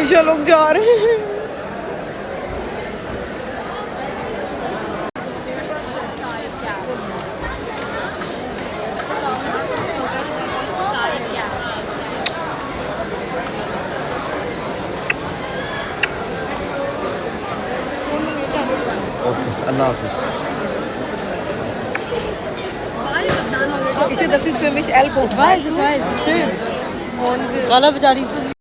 ईशा लोग जा रहे हैं। ओके, अल्लाह हाफिज़। Isha, das ist für mich Ellbogen. weiß, schön. Und Roller beschädigt sind.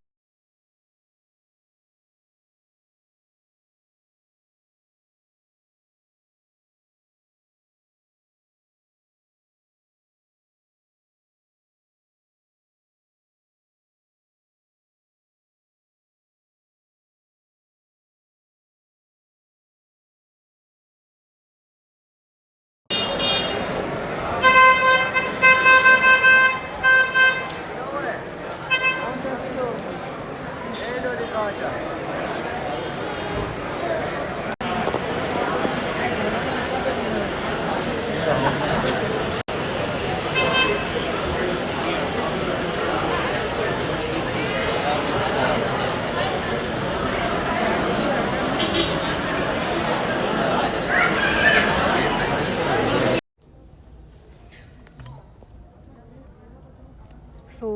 सो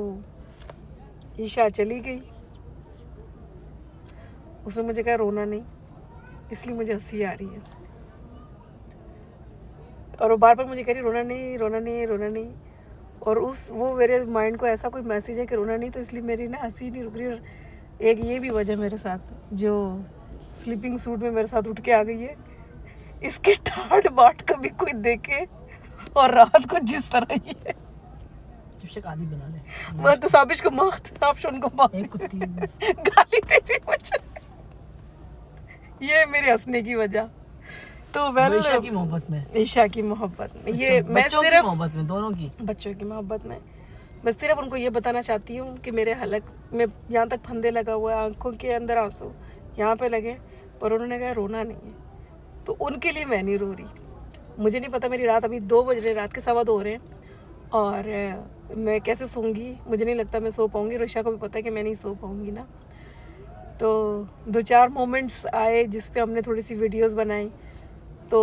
ईशा चली गई। उसने मुझे कहा रोना नहीं, इसलिए मुझे हंसी आ रही है। और वो बार बार मुझे कह रही रोना नहीं, रोना नहीं, रोना नहीं। और वो मेरे माइंड को ऐसा कोई मैसेज है कि रोना नहीं, तो इसलिए मेरी ना हंसी नहीं रुक रही। और एक ये भी वजह मेरे साथ, जो स्लीपिंग सूट में मेरे साथ उठ के आ गई है, इसके ठाट बाट कभी कोई देखे और रात को जिस तरह ही है। आदि बना ले। मैं तो साबिश को मारता, आप शोन को मार एक कुत्ती गाली दे रही मुझे। ये मेरे हंसने की वजह। तो ईशा की मोहब्बत में, ईशा की मोहब्बत में, ये मैं बच्चों की सिर्फ मोहब्बत में, दोनों की बच्चों की मोहब्बत में मैं सिर्फ उनको ये बताना चाहती हूँ कि मेरे हलक में यहाँ तक फंदे लगा हुआ है, आंखों के अंदर आंसू यहाँ पे लगे, पर उन्होंने कहा रोना नहीं है, तो उनके लिए मैं नहीं रो रही। मुझे नहीं पता, मेरी रात अभी 2 बज रहे, रात के 2:15 हो रहे हैं, और मैं कैसे सोऊंगी, मुझे नहीं लगता मैं सो पाऊंगी। ऋषा को भी पता है कि मैं नहीं सो पाऊंगी ना। तो 2-4 मोमेंट्स आए जिस पे हमने थोड़ी सी वीडियोस बनाई, तो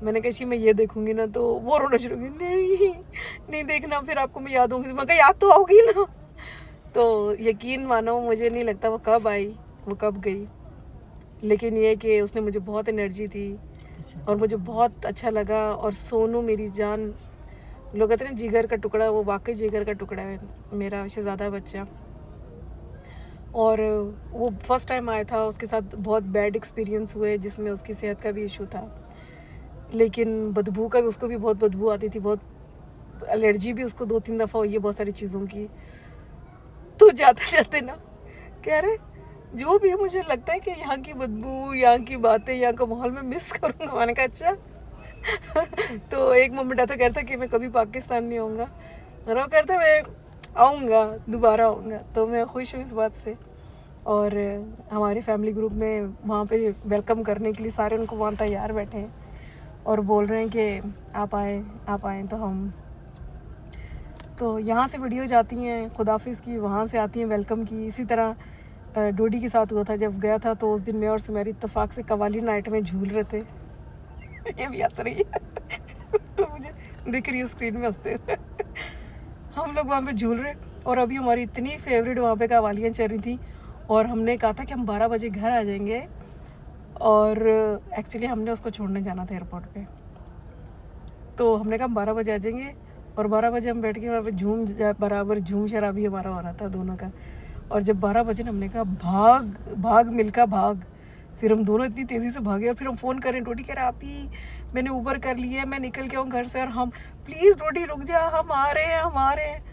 मैंने कहा जी मैं ये देखूंगी ना, तो वो रोना शुरू की, नहीं नहीं देखना, फिर आपको मैं याद होंगी। मैं कहा याद तो आओगी ना। तो यकीन मानो, मुझे नहीं लगता वो कब आई, वो कब गई, लेकिन ये कि उसने मुझे बहुत एनर्जी दी और मुझे बहुत अच्छा लगा। और सोनू मेरी जान, लोग कहते हैं ना जिगर का टुकड़ा, वो वाकई जिगर का टुकड़ा है मेरा शहजादा बच्चा। और वो फर्स्ट टाइम आया था, उसके साथ बहुत बैड एक्सपीरियंस हुए जिसमें उसकी सेहत का भी इशू था, लेकिन बदबू का भी, उसको भी बहुत बदबू आती थी, बहुत एलर्जी भी उसको 2-3 दफ़ा हुई है बहुत सारी चीज़ों की। तो जाते जाते ना कह रहे जो भी है, मुझे लगता है कि यहाँ की बदबू, यहाँ की बातें, यहाँ का माहौल में मिस करूँगा। मैंने कहा अच्छा। तो एक मोमेंट ऐसा कहता कि मैं कभी पाकिस्तान नहीं आऊँगा, और वो कहता मैं आऊँगा, दोबारा आऊँगा। तो मैं खुश हूँ इस बात से। और हमारे फैमिली ग्रुप में वहाँ पे वेलकम करने के लिए सारे उनको वहाँ तैयार बैठे हैं और बोल रहे हैं कि आप आएँ, आप आएँ। तो हम, तो यहाँ से वीडियो जाती हैं खुदाफिज़ की, वहाँ से आती हैं वेलकम की। इसी तरह डोडी के साथ हुआ था, जब गया था तो उस दिन मैं और सुमेरी इत्तेफाक से कवाली नाइट में झूल रहे थे। ये भी हंस रही है। तो मुझे दिख रही है स्क्रीन में हंसते हुए। हम लोग वहाँ पे झूल रहे, और अभी हमारी इतनी फेवरेट वहाँ पे कवालियाँ चल रही थी, और हमने कहा था कि हम 12 बजे घर आ जाएंगे, और एक्चुअली हमने उसको छोड़ने जाना था एयरपोर्ट पे। तो हमने कहा हम 12 बजे आ जाएंगे, और 12 बजे हम बैठ के वहाँ पे बराबर झूम शराबी हमारा हो रहा था दोनों का। और जब 12 बजे हमने कहा भाग भाग मिल्का भाग, फिर हम दोनों इतनी तेज़ी से भागे। और फिर हम फ़ोन करें, डोडी कह रहा आप ही, मैंने ऊबर कर लिया है, मैं निकल के आऊँ घर से, और हम प्लीज़ डोडी रुक जा, हम आ रहे हैं, हम आ रहे हैं।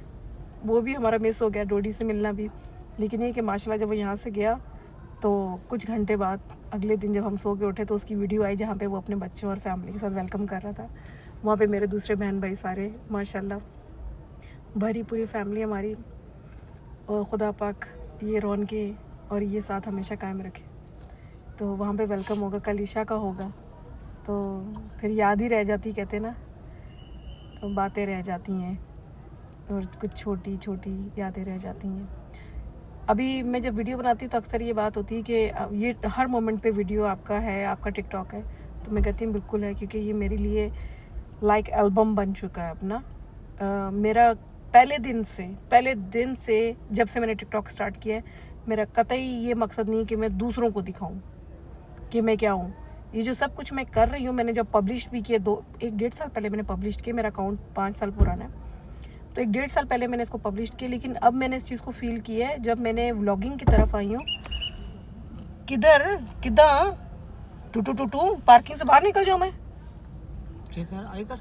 वो भी हमारा मिस हो गया, डोडी से मिलना भी। लेकिन ये कि माशाल्लाह जब वो यहाँ से गया तो कुछ घंटे बाद अगले दिन जब हम सो के उठे तो उसकी वीडियो आई जहाँ पे वो अपने बच्चों और फैमिली के साथ वेलकम कर रहा था। वहाँ पे मेरे दूसरे बहन भाई सारे माशाल्लाह, भरी पूरी फैमिली हमारी। और खुदा पाक ये रौनकें और ये साथ हमेशा कायम रखे। तो वहाँ पे वेलकम होगा, कल ईशा का होगा, तो फिर याद ही रह जाती, कहते ना बातें रह जाती हैं, और कुछ छोटी छोटी यादें रह जाती हैं। अभी मैं जब वीडियो बनाती हूँ तो अक्सर ये बात होती है कि ये हर मोमेंट पे वीडियो आपका है, आपका टिकटॉक है। तो मैं कहती हूँ बिल्कुल है, क्योंकि ये मेरे लिए लाइक एल्बम बन चुका है अपना। मेरा पहले दिन से जब से मैंने टिकटॉक स्टार्ट किया है, मेरा कतई ये मकसद नहीं कि मैं दूसरों को दिखाऊं कि मैं क्या हूँ। ये जो सब कुछ मैं कर रही हूँ, मैंने जब पब्लिश भी किया 1-1.5 साल पहले मैंने पब्लिश किया। मेरा अकाउंट 5 साल पुराना है, तो 1-1.5 साल पहले मैंने इसको पब्लिश किया। लेकिन अब मैंने इस चीज़ को फील किया है जब मैंने व्लॉगिंग की तरफ आई हूँ। किधर टू पार्किंग से बाहर निकल जाऊँ मैं?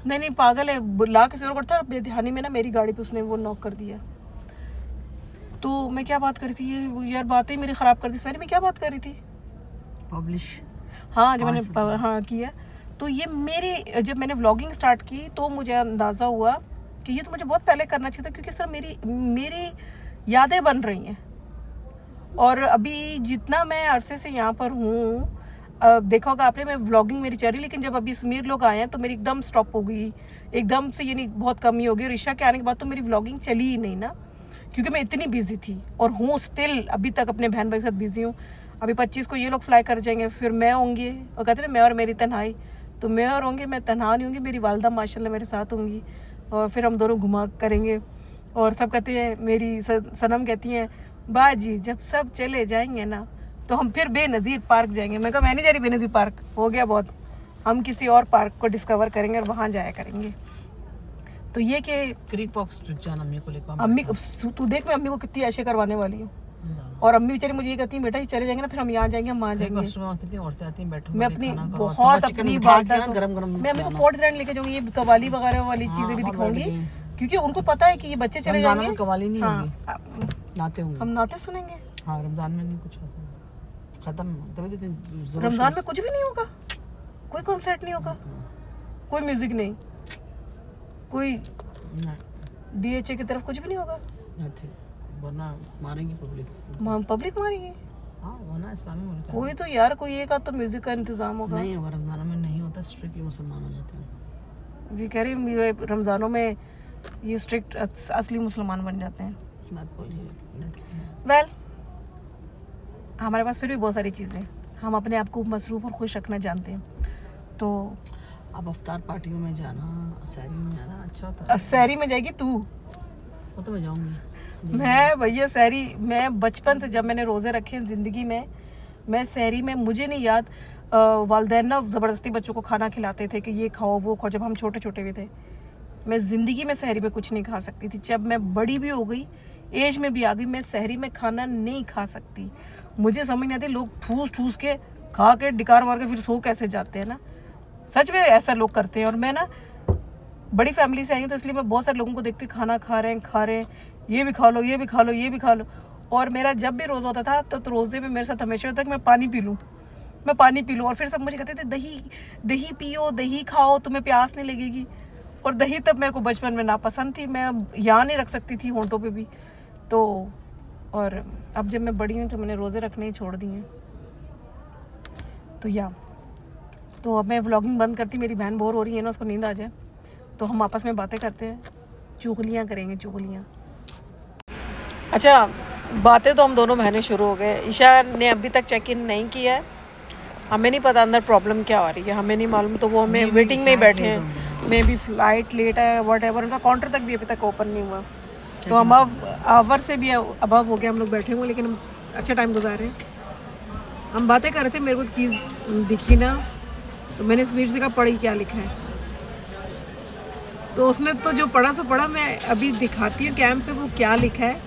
नहीं पागल है, बुला किसी और करता है। बेध्यानी में ना मेरी गाड़ी पे उसने वो नॉक कर दिया। तो मैं क्या बात कर रही थी यार, बातें मेरी ख़राब कर दी। सवेरे मैं क्या बात कर रही थी? पब्लिश, हाँ जब मैंने किया, तो ये जब मैंने व्लॉगिंग स्टार्ट की तो मुझे अंदाज़ा हुआ कि ये तो मुझे बहुत पहले करना चाहिए था, क्योंकि सर मेरी यादें बन रही हैं। और अभी जितना मैं अरसे से यहाँ पर हूँ, देखा होगा आपने, मैं व्लॉगिंग मेरी चल रही, लेकिन जब अभी समीर लोग आए हैं तो मेरी एकदम स्टॉप हो गई, एकदम से, यानी बहुत कमी हो गई। और ईशा के आने के बाद तो मेरी व्लॉगिंग चली ही नहीं ना, क्योंकि मैं इतनी बिजी थी और हूँ स्टिल अभी तक अपने बहन भाई के साथ बिजी हूँ। अभी 25 को ये लोग फ्लाई कर जाएंगे, फिर मैं होंगी, और कहते हैं मैं और मेरी तन्हाई, तो मैं और होंगे, मैं तन्हा नहीं होंगी, मेरी वालदा माशाल्लाह मेरे साथ होंगी, और फिर हम दोनों घुमा करेंगे। और सब कहते हैं, मेरी सनम कहती हैं, बाजी जब सब चले जाएंगे ना तो हम फिर बेनज़ीर पार्क जाएंगे। मैं कहा मैं नहीं जा रही बेनज़ीर पार्क, हो गया बहुत, हम किसी और पार्क को डिस्कवर करेंगे और वहाँ जाया करेंगे। तो ये कि क्रीक पॉक स्ट्रीट जाना अम्मी को लेकर। अम्मी तू देख मैं अम्मी को कितनी ऐसे करवाने वाली हूँ। और अम्मी बेचारी मुझे ये कहती है, बेटा ये चले जाएंगे ना, फिर हम यहाँ जाएंगे, हम वहाँ जाएंगे। कितनी औरतें आती हैं, बैठो, मैं अपनी बहुत अपनी बात मैं अम्मी को पॉट ग्रैंड लेके जाऊँगी, ये कवाली वगैरह वाली चीज़ें भी दिखाऊंगी, क्योंकि उनको पता है कि ये बच्चे चले जाएंगे। कवाली नहीं होगी, नाते होंगे, हम नाते सुनेंगे। हाँ, रमजान में नहीं कुछ खत्म, रमजान में कुछ भी नहीं होगा, कोई कॉन्सर्ट नहीं होगा, कोई म्यूजिक नहीं, कोई BHA की तरफ कुछ भी नहीं होगा, वरना मारेंगी पब्लिक मारेंगी। हाँ, वरना इस्लामी मुल्क है। कोई तो यार कोई एक आध तो म्यूजिक का इंतजाम होगा। नहीं होगा, रमजानों में नहीं होता, स्ट्रिक्टली मुसलमान हो जाते हैं। ये कह रही है रमजानों में ये स्ट्रिक्ट असली मुसलमान बन जाते हैं। बात बोलिए। वेल, हमारे पास फिर भी बहुत सारी चीज़ें, हम अपने आप को मसरूफ़ और खुश रखना जानते हैं। तो अब अफ्तार पार्टियों में जाना, सहरी में जाना अच्छा होता है। सहरी में जाएगी तू? वो तो मैं जाऊँगी। मैं भैया सहरी, मैं बचपन से जब मैंने रोज़े रखे हैं ज़िंदगी में, मैं सहरी में, मुझे नहीं याद, वालिदैन ना ज़बरदस्ती बच्चों को खाना खिलाते थे कि ये खाओ वो खाओ, जब हम छोटे छोटे भी थे। मैं ज़िंदगी में सहरी में कुछ नहीं खा सकती थी। जब मैं बड़ी भी हो गई, एज में भी आ गई, मैं सहरी में खाना नहीं खा सकती। मुझे समझ नहीं आती, लोग ठूस के खा के डिकार मार के फिर सो कैसे जाते हैं ना, सच में ऐसा लोग करते हैं। और मैं ना बड़ी फैमिली से आई हूँ, तो इसलिए मैं बहुत सारे लोगों को देखती खाना खा रहे हैं, ये भी खा लो, ये भी खा लो, ये भी खा लो। और मेरा जब भी रोज़ा होता था तो रोज़े में मेरे साथ हमेशा तक मैं पानी पी लूँ। और फिर सब मुझे कहते थे दही पियो, दही खाओ, तुम्हें प्यास नहीं लगेगी। और दही तब मेरे को बचपन में नापसंद थी, मैं यहाँ नहीं रख सकती थी होंठों पे भी। तो और अब जब मैं बड़ी हूँ तो मैंने रोज़े रखने ही छोड़ दिए हैं। तो अब मैं व्लॉगिंग बंद करती, मेरी बहन बोर हो रही है ना, उसको नींद आ जाए, तो हम आपस में बातें करते हैं, चुगलियाँ करेंगे, चुगलियाँ। अच्छा, बातें तो हम दोनों बहनें शुरू हो गए। ईशा ने अभी तक चेक इन नहीं किया है, हमें नहीं पता अंदर प्रॉब्लम क्या आ रही है, हमें नहीं मालूम। तो वो हमें वेटिंग में ही बैठे हैं, मे भी फ्लाइट लेट है, वट एवर, उनका काउंटर तक भी अभी तक ओपन नहीं हुआ। तो हम आवर से भी अबव हो गया, हम लोग बैठे हुए, लेकिन हम अच्छा टाइम गुजार रहे हैं। हम बातें कर रहे थे, मेरे को एक चीज़ दिखी ना, तो मैंने समीर से कहा पढ़ी क्या लिखा है, तो उसने तो जो पढ़ा सो पढ़ा। मैं अभी दिखाती हूँ कैंप पे वो क्या लिखा है,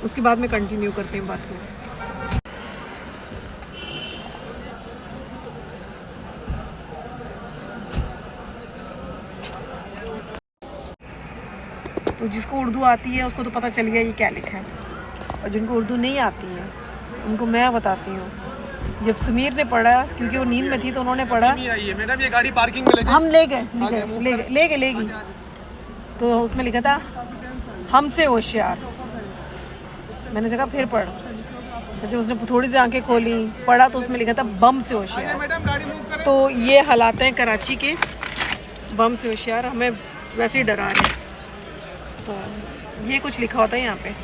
उसके बाद में कंटिन्यू करते हैं बात को। तो जिसको उर्दू आती है उसको तो पता चल गया ये क्या लिखा है, और जिनको उर्दू नहीं आती है उनको मैं बताती हूँ। जब समीर ने पढ़ा, क्योंकि वो नींद में थी, तो उन्होंने पढ़ा, मैडम ये गाड़ी पार्किंग में हम ले गए। तो उसमें लिखा था हमसे होशियार। मैंने कहा फिर पढ़, तो जब उसने थोड़ी सी आंखें खोली, पढ़ा, तो उसमें लिखा था बम से होशियार। तो ये हालात हैं कराची के, बम से होशियार, हमें वैसे ही डरा रहे हैं। तो ये कुछ लिखा होता है यहाँ पे।